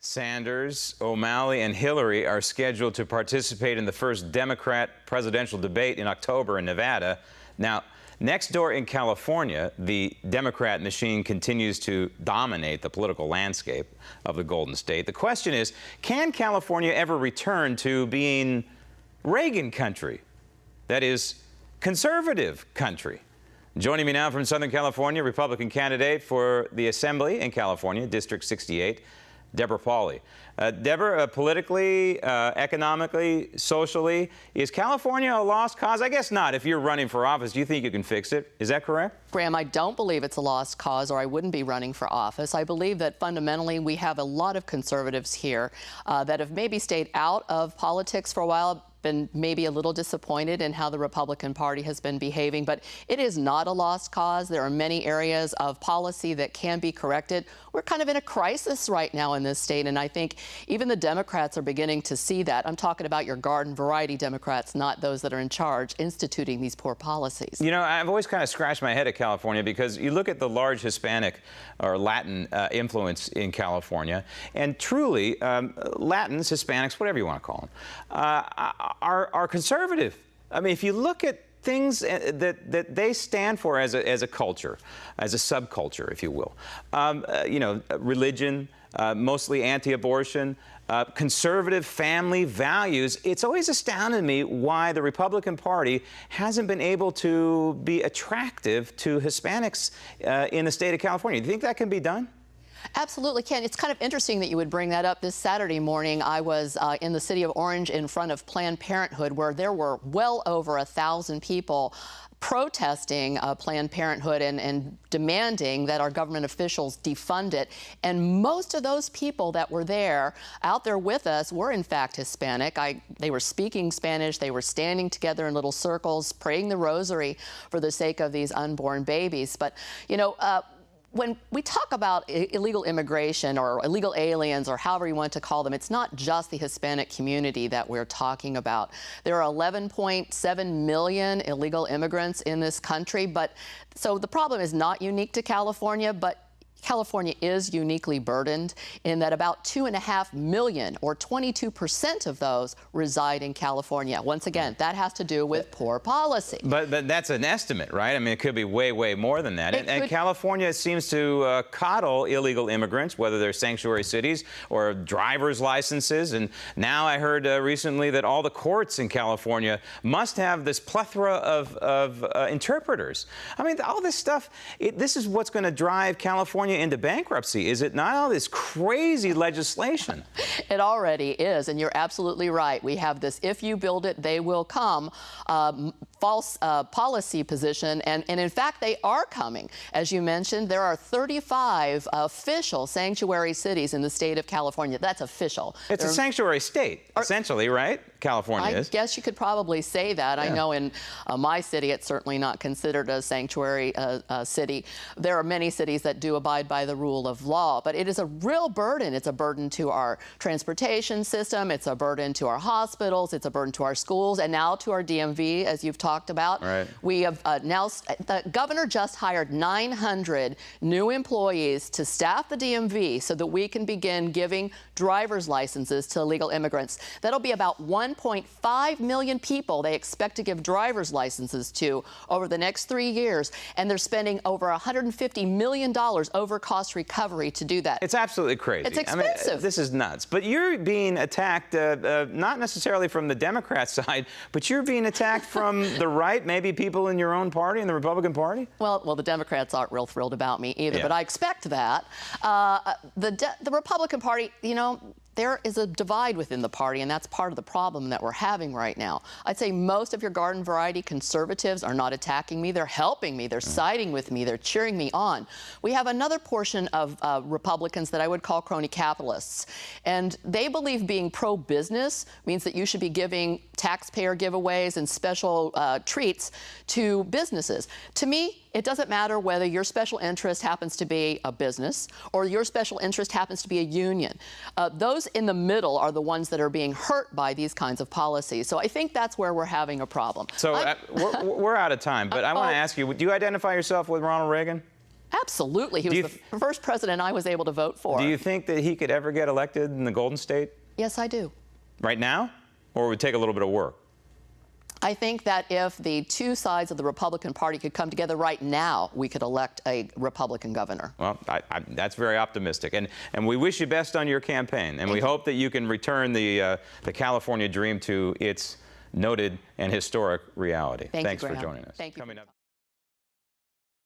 Sanders, O'Malley, and Hillary are scheduled to participate in the first Democrat presidential debate in October in Nevada. Now, next door in California, the Democrat machine continues to dominate the political landscape of the Golden State. The question is, can California ever return to being Reagan country? That is, conservative country. Joining me now from Southern California, Republican candidate for the Assembly in California, District 68, Deborah Pauly. Deborah, politically, economically, socially, is California a lost cause? I guess not. If you're running for office, do you think you can fix it? Is that correct? Graham, I don't believe it's a lost cause, or I wouldn't be running for office. I believe that fundamentally we have a lot of conservatives here that have maybe stayed out of politics for a while, been maybe a little disappointed in how the Republican Party has been behaving, but it is not a lost cause. There are many areas of policy that can be corrected. We're kind of in a crisis right now in this state, and I think even the Democrats are beginning to see that. I'm talking about your garden variety Democrats, not those that are in charge instituting these poor policies. You know, I've always kind of scratched my head at California because you look at the large Hispanic or Latin influence in California, and truly Latins, Hispanics, whatever you want to call them, are conservative. I mean, if you look at things that they stand for as a culture, as a subculture, if you will, you know, religion, mostly anti-abortion, conservative family values, it's always astounded me why the Republican Party hasn't been able to be attractive to Hispanics in the state of California. Do you think that can be done? Absolutely can. It's kind of interesting that you would bring that up. This Saturday morning, I was in the city of Orange in front of Planned Parenthood, where there were well over 1,000 people protesting Planned Parenthood and demanding that our government officials defund it. And most of those people that were there, out there with us, were in fact Hispanic. They were speaking Spanish. They were standing together in little circles, praying the rosary for the sake of these unborn babies. But, you know, when we talk about illegal immigration or illegal aliens or however you want to call them, it's not just the Hispanic community that we're talking about. There are 11.7 million illegal immigrants in this country, so the problem is not unique to California, but California is uniquely burdened in that about 2.5 million, or 22% of those, reside in California. Once again, that has to do with poor policy. But that's an estimate, right? I mean, it could be way, way more than that. And California seems to coddle illegal immigrants, whether they're sanctuary cities or driver's licenses. And now I heard recently that all the courts in California must have this plethora of interpreters. I mean, all this stuff, this is what's going to drive California into bankruptcy, is it not? All this crazy legislation. It already is, and you're absolutely right. We have this "if you build it, they will come" false policy position, and in fact, they are coming. As you mentioned, there are 35 official sanctuary cities in the state of California. That's official. It's a sanctuary state, essentially, right? California is. I guess you could probably say that. Yeah. I know in my city, it's certainly not considered a sanctuary city. There are many cities that do abide by the rule of law, but it is a real burden. It's a burden to our transportation system. It's a burden to our hospitals. It's a burden to our schools, and now to our DMV, as you've talked about. Right. We have now, the governor just hired 900 new employees to staff the DMV so that we can begin giving driver's licenses to illegal immigrants. That'll be about 1.5 million people they expect to give driver's licenses to over the next 3 years, and they're spending over $150 million over cost recovery to do that. It's absolutely crazy. It's expensive. I mean, this is nuts. But you're being attacked, not necessarily from the Democrat side, but you're being attacked from the right, maybe people in your own party, in the Republican Party? Well, the Democrats aren't real thrilled about me either, but I expect that. The Republican Party, you know, there is a divide within the party, and that's part of the problem that we're having right now. I'd say most of your garden variety conservatives are not attacking me. They're helping me. They're siding with me. They're cheering me on. We have another portion of Republicans that I would call crony capitalists, and they believe being pro-business means that you should be giving taxpayer giveaways and special treats to businesses. To me, it doesn't matter whether your special interest happens to be a business or your special interest happens to be a union. Those in the middle are the ones that are being hurt by these kinds of policies. So I think that's where we're having a problem. So we're out of time, but I want to ask you, do you identify yourself with Ronald Reagan? Absolutely. He was the first president I was able to vote for. Do you think that he could ever get elected in the Golden State? Yes, I do. Right now? Or it would take a little bit of work? I think that if the two sides of the Republican Party could come together right now, we could elect a Republican governor. Well, that's very optimistic. And we wish you best on your campaign. And we hope that you can return the California dream to its noted and historic reality. Thanks for joining us. Thank you. Coming up.